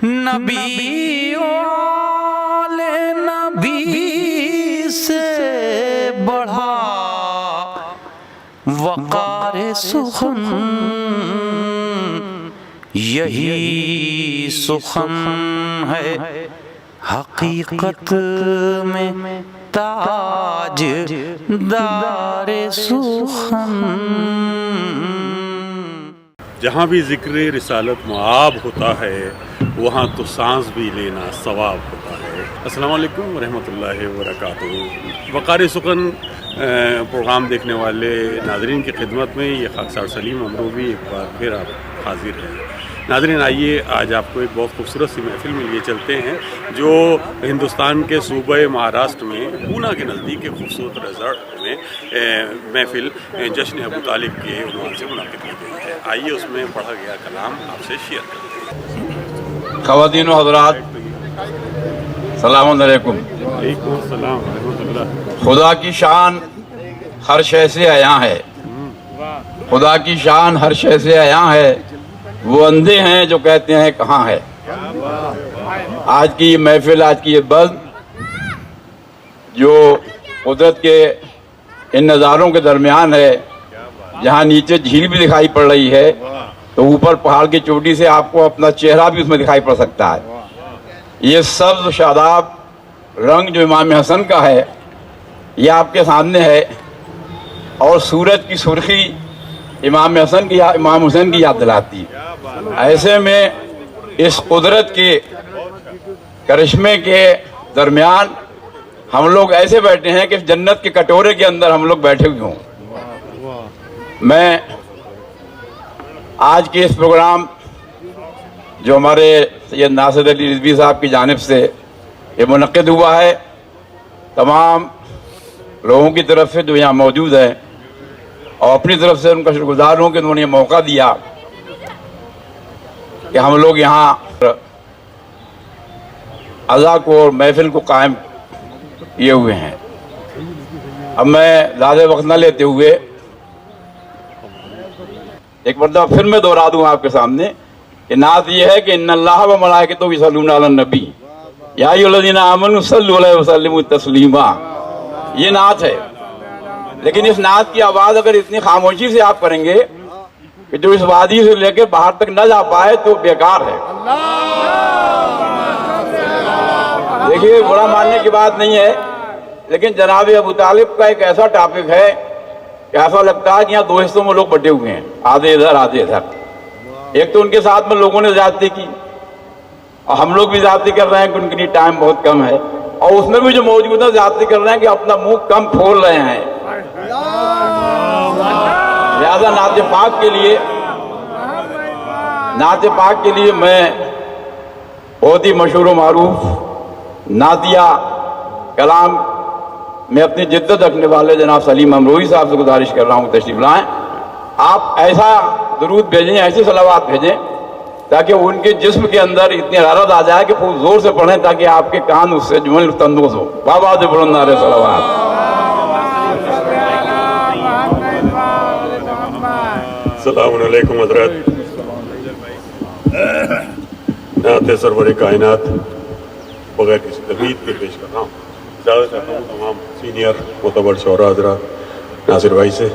نبی والے نبی سے بڑھا وقار سخن یہی سخن ہے حقیقت میں تاج دار سخن۔ جہاں بھی ذکر رسالت معاب ہوتا ہے وہاں تو سانس بھی لینا ثواب ہوتا ہے۔ السلام علیکم ورحمۃ اللہ وبرکاتہ۔ وقار سخن پروگرام دیکھنے والے ناظرین کی خدمت میں یہ خاکسار سلیم امروی ایک بار پھر آپ حاضر ہیں۔ ناظرین آئیے آج آپ کو ایک بہت خوبصورت سی محفل میں لیے چلتے ہیں جو ہندوستان کے صوبہ مہاراشٹر میں پونا کے نزدیک ایک خوبصورت ریزارٹ میں محفل جشن ابو طالب کے عنوان سے منعقد کی گئی ہے۔ آئیے اس میں پڑھا گیا کلام آپ سے شیئر کرتے ہیں۔ خواتین و حضرات السلام علیکم۔ وعلیکم السلام ورحمۃ اللہ۔ خدا کی شان ہر شے سے عیاں ہے، خدا کی شان ہر شے سے عیاں ہے، وہ اندھے ہیں جو کہتے ہیں کہاں ہے۔ آج کی یہ محفل، آج کی یہ بزم جو قدرت کے ان نظاروں کے درمیان ہے، جہاں نیچے جھیل بھی دکھائی پڑ رہی ہے تو اوپر پہاڑ کی چوٹی سے آپ کو اپنا چہرہ بھی اس میں دکھائی پڑ سکتا ہے۔ یہ سبز شاداب رنگ جو امام حسن کا ہے یہ آپ کے سامنے ہے، اور سورج کی سرخی امام حسن کی یاد دلاتی ہے۔ ایسے میں اس قدرت کے کرشمے کے درمیان ہم لوگ ایسے بیٹھے ہیں کہ جنت کے کٹورے کے اندر ہم لوگ بیٹھے ہوئے ہوں۔ میں آج کے اس پروگرام جو ہمارے سید ناصر علی رضوی صاحب کی جانب سے یہ منعقد ہوا ہے، تمام لوگوں کی طرف سے جو یہاں موجود ہیں اور اپنی طرف سے ان کا شکر گزار ہوں کہ انہوں نے یہ موقع دیا کہ ہم لوگ یہاں عزا کو اور محفل کو قائم کیے ہوئے ہیں۔ اب میں زیادہ وقت نہ لیتے ہوئے ایک مرتبہ پھر میں دوہرا دوں آپ کے سامنے کہ نعت یہ ہے کہ ان اللہ و ملائکتہ یصلون علی النبی یا ایھا الذین آمنوا صلوا علیہ وسلموا تسلیما۔ یہ نعت ہے، لیکن اس نعت کی آواز اگر اتنی خاموشی سے آپ کریں گے کہ جو اس وادی سے لے کے باہر تک نہ جا پائے تو بیکار ہے۔ دیکھیے برا ماننے کی بات نہیں ہے، لیکن جناب ابو طالب کا ایک ایسا ٹاپک ہے کہ ایسا لگتا ہے کہ یہاں دو حصوں میں لوگ بٹے ہوئے ہیں، آدھے ادھر آدھے ادھر۔ ایک تو ان کے ساتھ میں لوگوں نے زیادتی کی اور ہم لوگ بھی زیادتی کر رہے ہیں کہ ان کے لیے ٹائم بہت کم ہے، اور اس میں بھی جو موجود ہے زیادتی کر رہے ہیں کہ اپنا منہ کم کھول رہے ہیں۔ لہذا نعت پاک کے لیے میں بہت ہی مشہور و معروف نعتیہ کلام میں اپنی جدت رکھنے والے جناب سلیم امروی صاحب سے گزارش کر رہا ہوں تشریف لائیں۔ آپ ایسا درود بھیجیں، ایسی صلوات بھیجیں تاکہ ان کے جسم کے اندر اتنی حرارت آ جائے کہ خوب زور سے پڑھیں تاکہ آپ کے کان اس سے جو ہے لطف اندوز ہو۔ بابا سے بلند نعرے صلوات۔ السلام علیکم حضرت۔ نعت سرور کائنات بغیر کسی تمہید کے پیش کر رہا ہوں۔ اجازت چاہتا ہوں تمام سینئر معتبر شعراء حضرات ناصر بھائی سے۔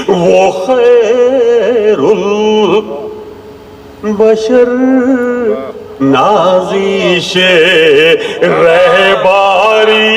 وہ خیر البشر نازش رہباری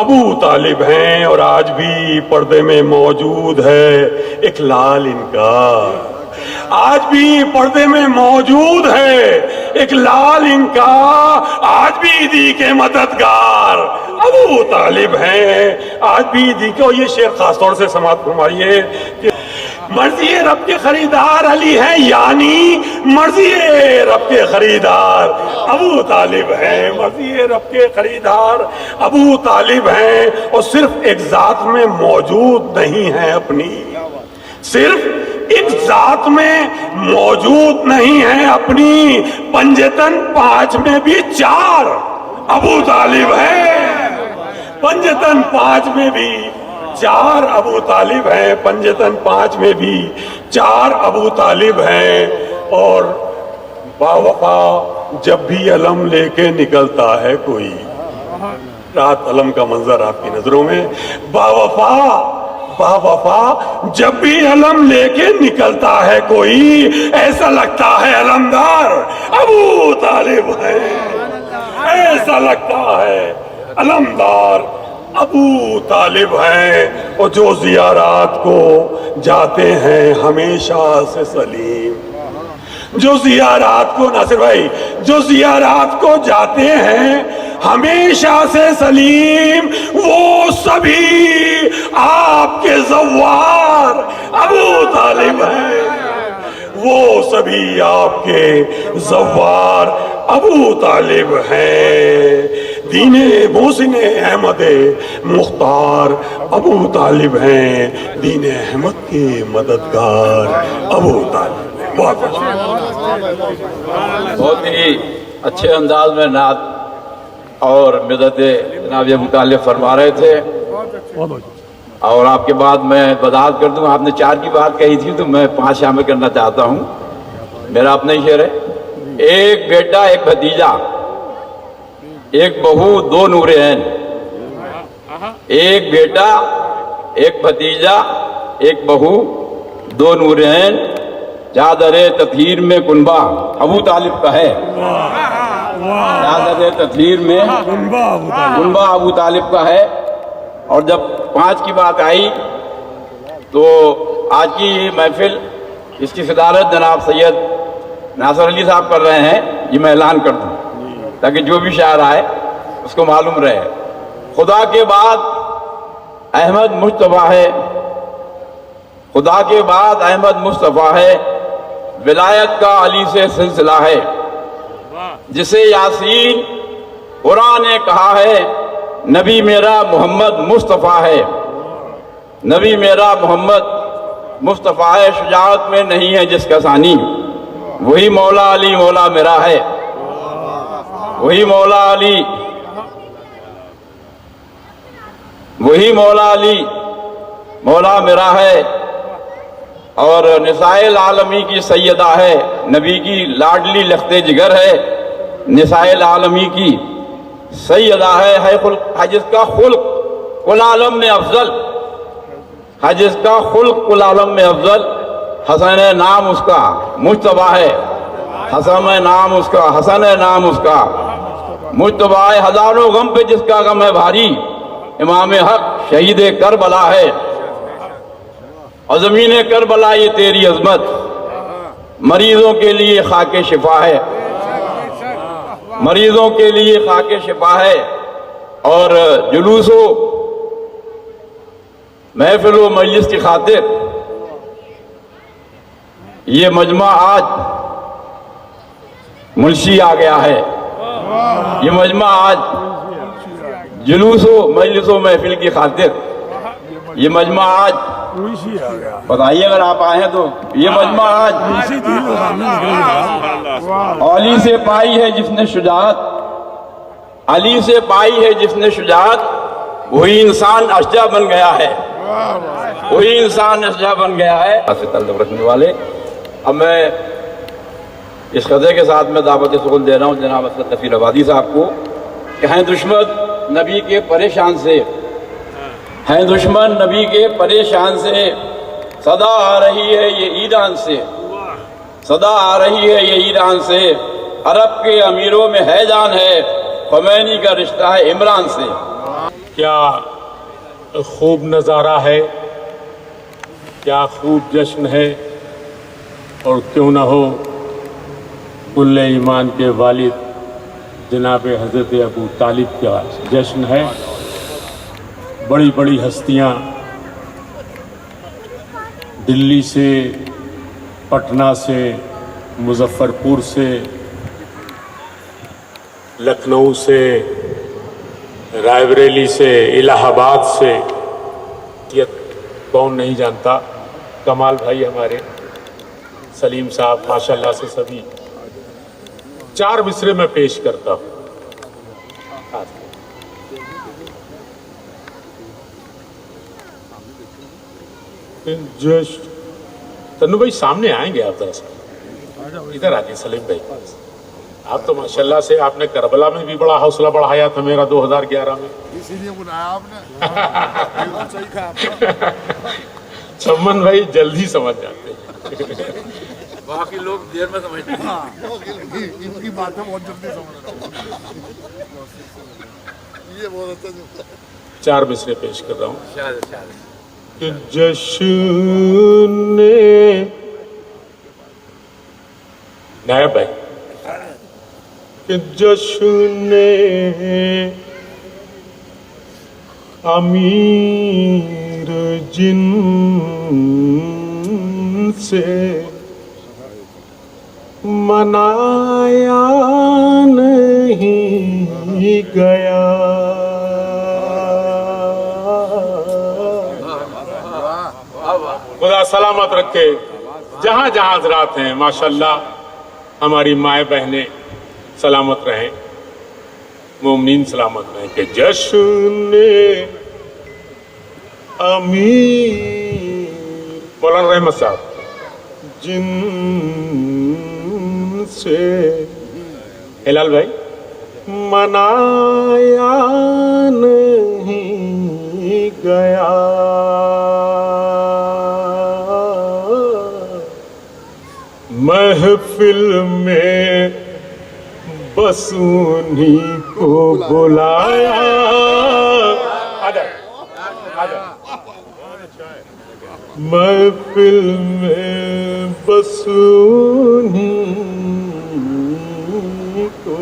ابو طالب ہیں، اور آج بھی پردے میں موجود ہے ایک لال ان کا، آج بھی پردے میں موجود ہے ایک لال ان کا، آج بھی دی کے مددگار ابو طالب ہیں، آج بھی دی کے۔ اور یہ شعر خاص طور سے سماعت فرمائیے کہ مرضی رب کے خریدار علی ہیں، یعنی مرضی رب کے خریدار ابو طالب ہیں، مرضی رب کے خریدار ابو طالب ہیں، اور صرف ایک ذات میں موجود نہیں ہے اپنی، صرف ایک ذات میں موجود نہیں ہے اپنی، پنجتن پانچ میں بھی چار ابو طالب ہیں، پنجتن پانچ میں بھی چار ابو طالب ہیں، پنجتن پانچ میں بھی چار ابو طالب ہیں۔ اور باوفا جب بھی علم لے کے نکلتا ہے کوئی، رات علم کا منظر آپ کی نظروں میں، باوفا جب بھی علم لے کے نکلتا ہے کوئی، ایسا لگتا ہے علمدار ابو طالب ہے، ایسا لگتا ہے علمدار ابو طالب ہیں۔ اور جو زیارات کو جاتے ہیں ہمیشہ سے سلیم، جو زیارات کو، ناصر بھائی، جو زیارات کو جاتے ہیں ہمیشہ سے سلیم، وہ سبھی آپ کے زوار ابو طالب ہیں، وہ سبھی آپ کے زوار ابو طالب ہیں۔ دین محسن احمد مختار ابو طالب ہیں، دین احمد کے مددگار ابو طالب ہیں۔ بہت ہی اچھے انداز میں نعت اور مدد جناب ابو طالب فرما رہے تھے، اور آپ کے بعد میں وضاحت کر دوں، آپ نے 4 کی بات کہی تھی تو میں 5 شامل کرنا چاہتا ہوں۔ میرا اپنا ہی شعر ہے، ایک بیٹا ایک بھتیجا، ایک بہو 2 نور عین، ایک بیٹا ایک بھتیجا ایک بہو 2 نور عین، چادر تطہیر میں کنبہ ابو طالب کا ہے، چادر تطہیر میں کنبہ ابو طالب کا ہے۔ اور جب 5 کی بات آئی تو آج کی محفل، اس کی صدارت جناب سید ناصر علی صاحب کر رہے ہیں، یہ میں اعلان کر دوں تاکہ جو بھی شاعر آئے اس کو معلوم رہے، خدا کے بعد احمد مصطفیٰ ہے، خدا کے بعد احمد مصطفیٰ ہے، ولایت کا علی سے سلسلہ ہے، جسے یاسین قرآن نے کہا ہے، نبی میرا محمد مصطفیٰ ہے، نبی میرا محمد مصطفیٰ ہے، شجاعت میں نہیں ہے جس کا ثانی، وہی مولا علی مولا میرا ہے، وہی مولا علی، وہی مولا علی مولا میرا ہے، اور نسائے العالمی کی سیدہ ہے، نبی کی لاڈلی لخت جگر ہے، نسائے العالمی کی سیدہ ہے جس کا خلق کل عالم میں افضل، جس کا خلق کل عالم میں افضل، حسن نام اس کا مجتبیٰ ہے، حسن نام اس کا، حسن نام اس کا مجتبیٰ ہے، ہزاروں غم پہ جس کا غم ہے بھاری، امام حق شہید کربلا ہے، اور زمین کربلا یہ تیری عظمت، مریضوں کے لیے خاک شفا ہے، مریضوں کے لیے خاک شفا ہے۔ اور جلوس و محفل و مجلس کی خاطر یہ مجمع آج منشی آ گیا ہے، یہ مجمع آج جلوس و مجلس و محفل کی خاطر یہ مجمع آج، بتائیے اگر آپ آئے ہیں تو یہ مجمع آج علی سے پائی ہے جس نے شجاعت، علی سے پائی ہے جس نے شجاعت، وہی انسان اشجع بن گیا ہے، وہی انسان اشجع بن گیا ہے۔ سے تعلق رکھنے والے، اب میں اس خطے کے ساتھ میں دعوت سخن دے رہا ہوں جناب اسد کفیل آبادی صاحب کو کہ ہیں دشمن نبی کے پریشان سے، ہیں دشمن نبی کے پریشان سے، صدا آ رہی ہے یہ ایران سے، صدا آ رہی ہے یہ ایران سے، عرب کے امیروں میں ہے جان ہے، خمینی کا رشتہ ہے عمران سے۔ کیا خوب نظارہ ہے، کیا خوب جشن ہے، اور کیوں نہ ہو کل ایمان کے والد جناب حضرت ابو طالب کا جشن ہے۔ بڑی بڑی ہستیاں دلی سے، پٹنہ سے، مظفر پور سے، لکھنؤ سے، رائے بریلی سے، الہ آباد سے، یہ کون نہیں جانتا، کمال بھائی ہمارے، سلیم صاحب، ماشاءاللہ سے سبھی۔ 4 مصرے میں پیش کرتا ہوں۔ جشن تنو بھائی سامنے آئیں گے آپ ذرا سا، ادھر آئیے سلیم بھائی۔ آپ تو ماشاءاللہ سے آپ نے کربلا میں بھی بڑا حوصلہ بڑھایا تھا میرا 2011 میں، اسی لیے بنایا آپ نے، بالکل صحیح کہا آپ نے۔ چمن بھائی جلدی سمجھ جاتے ہیں، باقی لوگ دیر میں سمجھتے ہیں۔ ان کی باتیں بہت جلدی سمجھ رہا ہوں، یہ بہت اچھا۔ 4 مصرے پیش کر رہا ہوں۔ کہ جشن نائب بھائی، کہ جشن امیر جن سے منایا نہیں گیا، خدا سلامت رکھے جہاں جہاں حضرات ہیں، ماشاءاللہ ہماری مائیں بہنیں سلامت رہیں، مومنین سلامت رہیں۔ کہ جشن امیر مولانا رحمت صاحب جن سے ہلال بھائی منایا نہیں گیا، محفل میں بس انہیں کو بلایا، محفل میں بس انہیں کو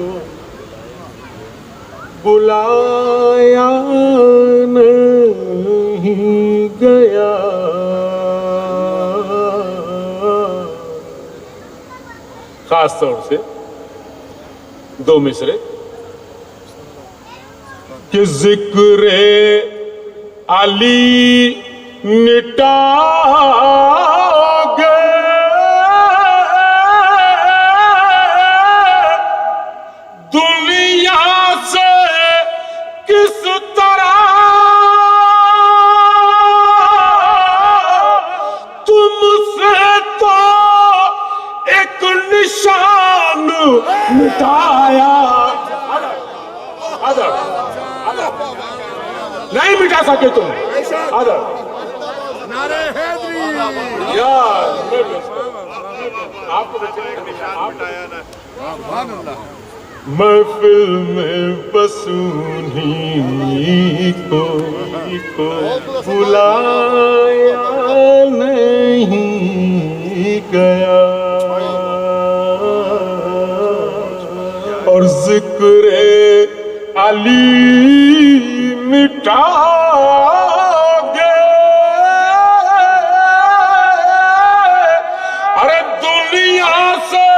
بلایا نہیں گیا، خاص طور سے 2 مصرے کہ ذکر علی مٹا گے دنیا سے کس طرح، تم سے تو ایک نشان مٹایا، نہیں مٹا سکے تم، نعرہ حیدری، یار سبحان اللہ۔ محفل میں بس انہیں کو بلایا نہیں گیا، اور ذکر علی مٹا گے، ارے دنیا سے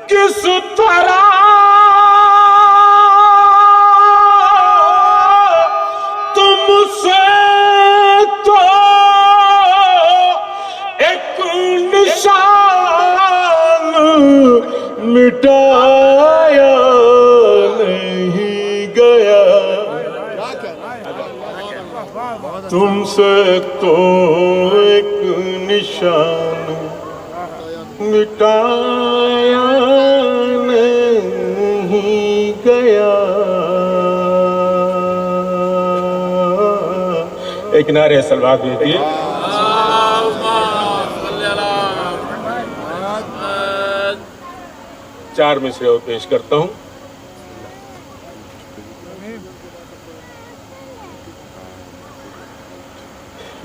کس طرح تم سے تو ایک نشان مٹایا نہیں گیا، تم سے تو ایک نشان مٹایا نہیں گیا۔ ایک نعرے سلوات دیجیے۔ 4 مصرے اور پیش کرتا ہوں۔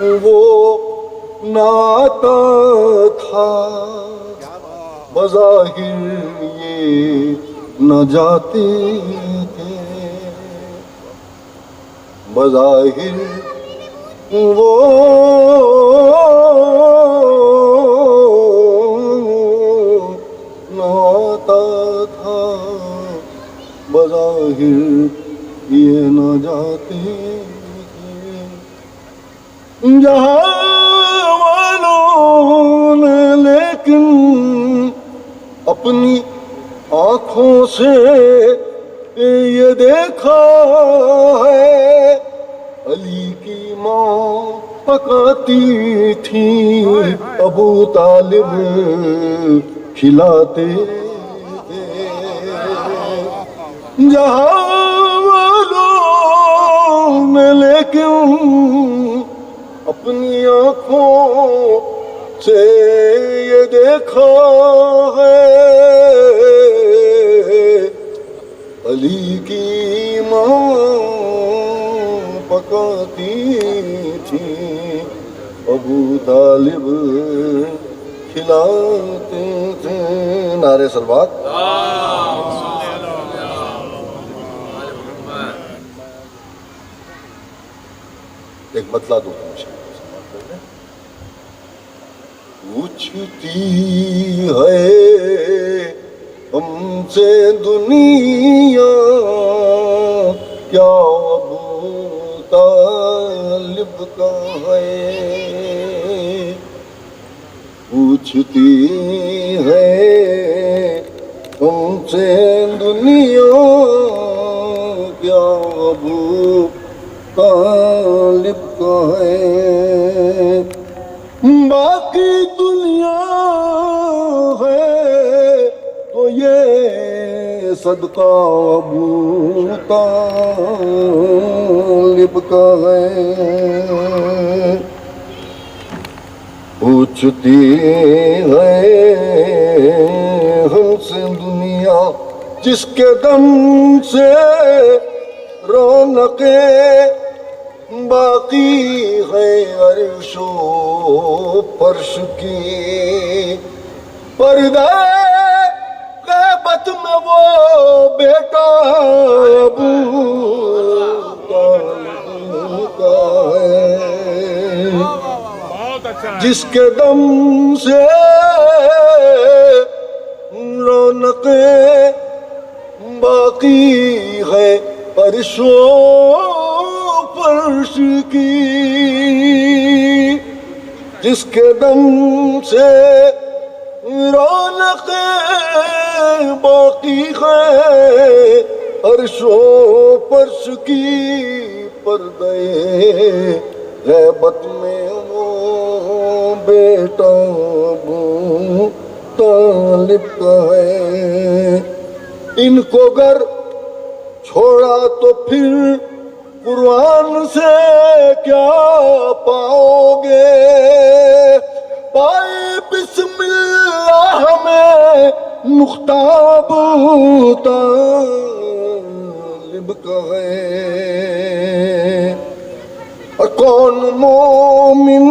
وہ ناتا تھا، بظاہر یہ نہ جاتے تھے، بظاہر وہ ناتا تھا، بظاہر یہ نہ جاتے تھے، جہاں والوں نے لیکن اپنی آنکھوں سے یہ دیکھا ہے، علی کی ماں پکاتی تھی، ابو طالب کھلاتے تھے، جہاں والوں نے لیکن اپنی آنکھوں سے یہ دیکھا ہے، علی کی ماں پکاتی تھی، ابو طالب کھلاتے تھے۔ نعرے سلوات۔ ایک بتلا دو پوچھتی ہے ہم سے دنیا کیا ابو طالب کا ہے، پوچھتی ہے ہم سے دنیا کیا ابو طالب کا ہے، باقی دنیا ہے تو یہ صدقہ ابو طالب کا ہے، پوچھتی ہے ہم سے دنیا جس کے دم سے رونقیں باقی ہے عرش و فرش کی، پردہ غیبت میں وہ بیٹا ابو طالب کا ہے، جس کے دم سے رونقیں باقی ہے عرش و فرش کی، جس کے دم سے رونقیں باقی ہے عرش و فرش کی، پردے غیبت میں وہ بیٹا ابو طالب کا ہے، ان کو گر چھوڑا تو پھر قرآن سے کیا پاؤ گے، پائے بسم اللہ میں نقطہ ابو طالب کا ہے، اور کون مومن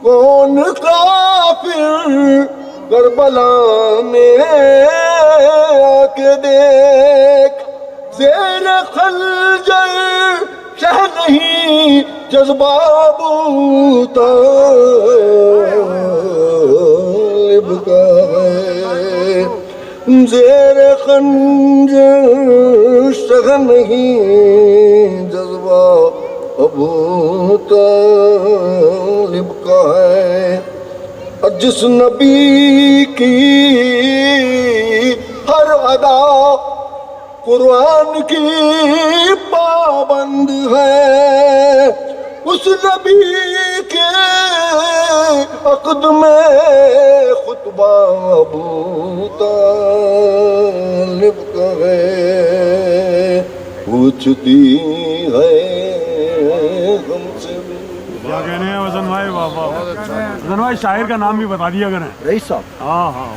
کون کافر کربلا میں آ کے دیکھ، زیر خنجر شہ نہیں جذبہ ابو طالب کا ہے، زیر خنجر شہ نہیں جذبہ ابو طالب کا ہے، اور جس نبی کی ہر ادا قرآن کی پابند ہے، اس نبی کے عقد میں خطبہ ابو طالب کا ہے، پوچھتی ہے ہم سے کیا کہنے ہیں وزن بھائی؟ واہ واہ وزن بھائی، شاعر کا نام بھی بتا دیا کریں۔ رئیس صاحب۔ ہاں ہاں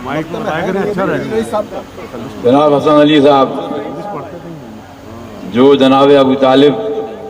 مائک میں بتایا کریں، اچھا رہے گا۔ جناب حسن علی صاحب جو جناب ابو طالب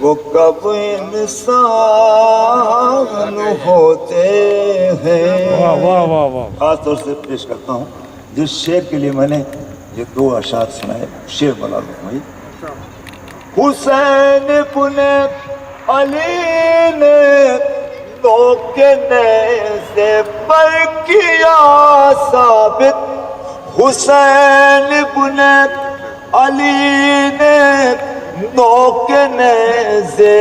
وہ کب انسان ہوتے ہیں. خاص طور سے پیش کرتا ہوں جس شعر کے لیے میں نے یہ 2 اشعار سنائے. شعر بنا لوں بھائی. حسین بن علی نے نوک نیزے پر کیا ثابت. حسین بن علی نے نوک نیزے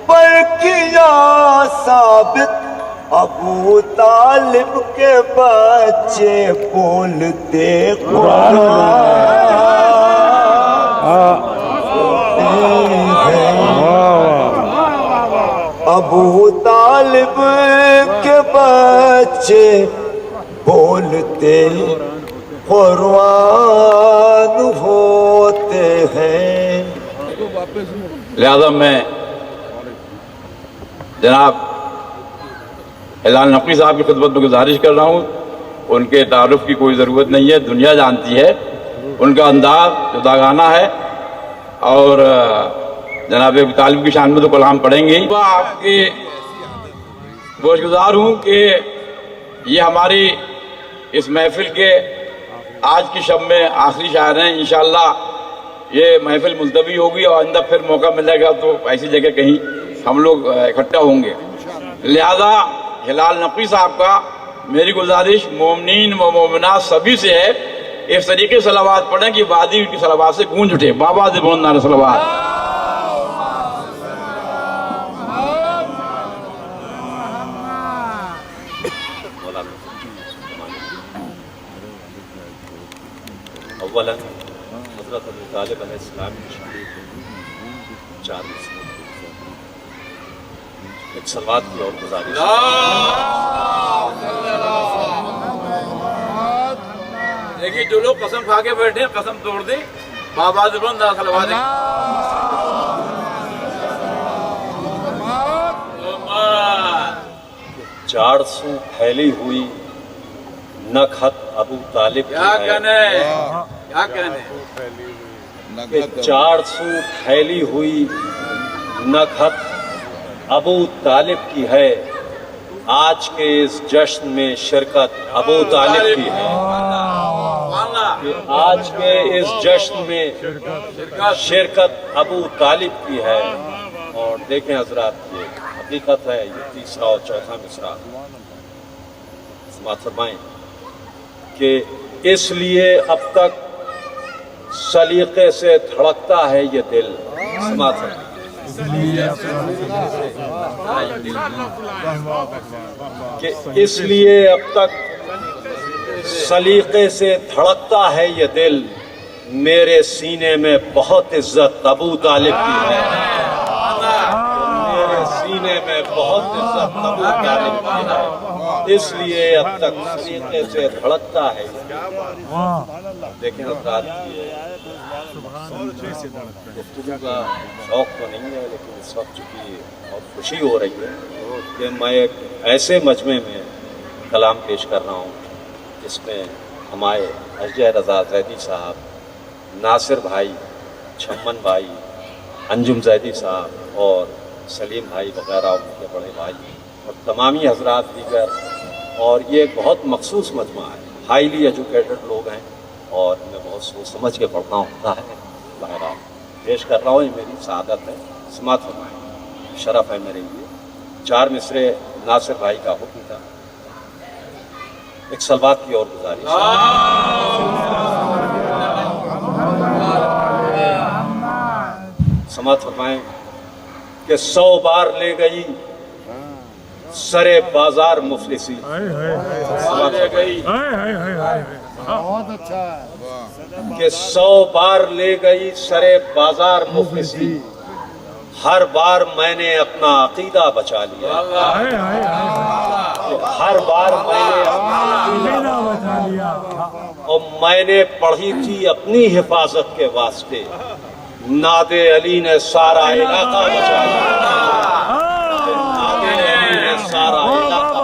پر کیا ثابت. ابو طالب کے بچے بولتے قرآن. ابو طالب کے بچے بولتے قرآن ہوتے ہیں. لہذا میں جناب ہلال نقوی صاحب کی خدمت میں گزارش کر رہا ہوں. ان کے تعارف کی کوئی ضرورت نہیں ہے، دنیا جانتی ہے. ان کا انداز جداگانہ ہے اور جناب ابو طالب کی شان میں تو کلام پڑھیں گے ہی. آپ کے گوش گزار ہوں کہ یہ ہماری اس محفل کے آج کی شب میں آخری شاعر ہیں. انشاءاللہ یہ محفل ملتوی ہوگی اور آئندہ پھر موقع ملے گا تو ایسی جگہ کہیں ہم لوگ اکٹھا ہوں گے. لہذا ہلال نقوی صاحب کا میری گزارش مومنین و مومنات سبھی سے ہے اس طریقے سے صلوات پڑھیں کہ وادی ان کی صلوات سے گونج اٹھے. بابا سے بہت نعرہ صلوات. اولا حضرت ابو طالب علیہ السلام کی شان 4 مسئلے. ایک صلوات کی اور گزارش. دیکھیے جو لوگ قسم کھا کے بیٹھے ہیں قسم توڑ دیں. بابا سے بہت نعرہ صلوات. 400 پھیلی ہوئی نہ خط ابو طالب کی ہے. کیا کہنے 400 پھیلی ہوئی نہ خط ابو طالب کی ہے. آج کے اس جشن میں شرکت ابو طالب کی ہے. آج کے اس جشن میں شرکت ابو طالب کی ہے. اور دیکھیں حضرات یہ حقیقت ہے. یہ 3 اور 4 مصرع سماعت فرمائیں کہ اس لیے اب تک سلیقے سے دھڑکتا ہے یہ دل. سماعت فرمائیں کہ اس لیے اب تک سلیقے سے دھڑکتا ہے یہ دل. میرے سینے میں بہت عزت ابو طالب کی ہے. میرے سینے میں بہت عزت ابو طالب کی ہے. اس لیے اب تک سلیقے سے دھڑکتا ہے یہ دل. دیکھیں حضرات گفتگو کا شوق تو نہیں ہے لیکن اس وقت چونکہ بہت خوشی ہو رہی ہے کہ میں ایک ایسے مجمع میں کلام پیش کر رہا ہوں جس میں ہمارے اشجع رضا زیدی صاحب، ناصر بھائی، چھمن بھائی، انجم زیدی صاحب اور سلیم بھائی وغیرہ ان کے بڑے بھائی اور تمامی حضرات دیگر. اور یہ ایک بہت مخصوص مجمع ہے. ہائیلی ایجوکیٹڈ لوگ ہیں اور میں بہت سوچ سمجھ کے پڑھنا ہوتا ہے. بہرحال پیش کر رہا ہوں. یہ میری سعادت ہے. سماعت فرمائیں. شرف ہے میرے لیے. 4 مصرے ناصر بھائی کا حکم تھا. ایک صلوات کی اور گزارش. سماعت فرمائیں کہ 100 بار لے گئی سرے بازار مفلسی. کہ 100 بار لے گئی سرے بازار مفلسی. ہر بار میں نے اپنا عقیدہ بچا لیا. ہر بار میں نے اپنا عقیدہ بچا لیا اور میں نے پڑھی تھی اپنی حفاظت کے واسطے. ناد علی نے سارا علاقہ بچا لیا. ناد علی نے سارا علاقہ